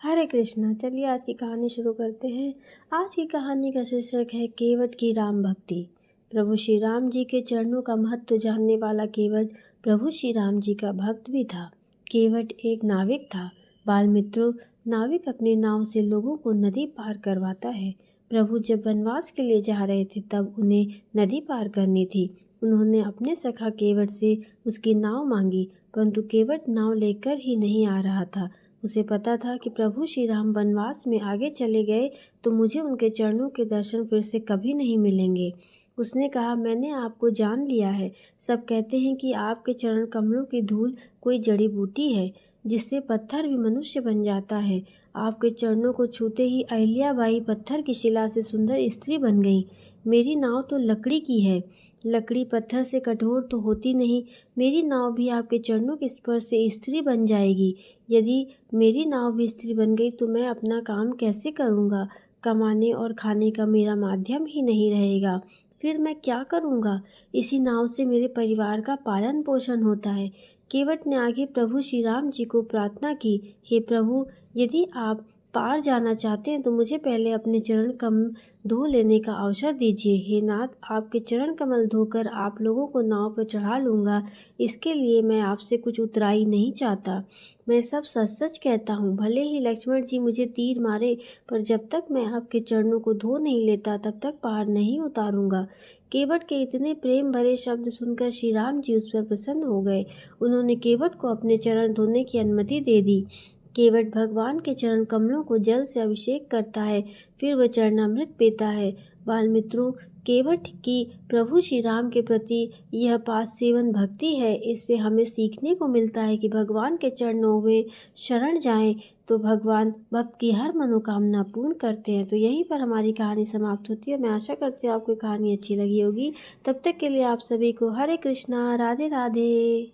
हरे कृष्णा। चलिए आज की कहानी शुरू करते हैं। आज की कहानी का शीर्षक है केवट की राम भक्ति। प्रभु श्री राम जी के चरणों का महत्व जानने वाला केवट प्रभु श्री राम जी का भक्त भी था। केवट एक नाविक था। बाल मित्रों, नाविक अपनी नाव से लोगों को नदी पार करवाता है। प्रभु जब वनवास के लिए जा रहे थे तब उन्हें नदी पार करनी थी। उन्होंने अपने सखा केवट से उसकी नाव मांगी, परंतु केवट नाव लेकर ही नहीं आ रहा था। उसे पता था कि प्रभु श्री राम वनवास में आगे चले गए तो मुझे उनके चरणों के दर्शन फिर से कभी नहीं मिलेंगे। उसने कहा, मैंने आपको जान लिया है। सब कहते हैं कि आपके चरण कमलों की धूल कोई जड़ी बूटी है जिससे पत्थर भी मनुष्य बन जाता है। आपके चरणों को छूते ही अहिल्याबाई पत्थर की शिला से सुंदर स्त्री बन गई। मेरी नाव तो लकड़ी की है, लकड़ी पत्थर से कठोर तो होती नहीं। मेरी नाव भी आपके चरणों के स्पर्श से स्त्री बन जाएगी। यदि मेरी नाव भी स्त्री बन गई तो मैं अपना काम कैसे करूँगा? कमाने और खाने का मेरा माध्यम ही नहीं रहेगा। फिर मैं क्या करूँगा? इसी नाव से मेरे परिवार का पालन पोषण होता है। केवट ने आगे प्रभु श्री राम जी को प्रार्थना की, हे प्रभु, यदि आप पार जाना चाहते हैं तो मुझे पहले अपने चरण कमल धो लेने का अवसर दीजिए। हे नाथ, आपके चरण कमल धोकर आप लोगों को नाव पर चढ़ा लूँगा। इसके लिए मैं आपसे कुछ उतराई नहीं चाहता। मैं सब सच सच कहता हूँ। भले ही लक्ष्मण जी मुझे तीर मारे, पर जब तक मैं आपके चरणों को धो नहीं लेता तब तक पार नहीं उतारूंगा। केवट के इतने प्रेम भरे शब्द सुनकर श्री राम जी उस पर प्रसन्न हो गए। उन्होंने केवट को अपने चरण धोने की अनुमति दे दी। केवट भगवान के चरण कमलों को जल से अभिषेक करता है, फिर वह चरणामृत पीता है। बाल मित्रों, केवट की प्रभु श्री राम के प्रति यह पास सेवन भक्ति है। इससे हमें सीखने को मिलता है कि भगवान के चरणों में शरण जाएं तो भगवान भक्त की हर मनोकामना पूर्ण करते हैं। तो यहीं पर हमारी कहानी समाप्त होती है। मैं आशा करती हूँ आपको कहानी अच्छी लगी होगी। तब तक के लिए आप सभी को हरे कृष्णा, राधे राधे।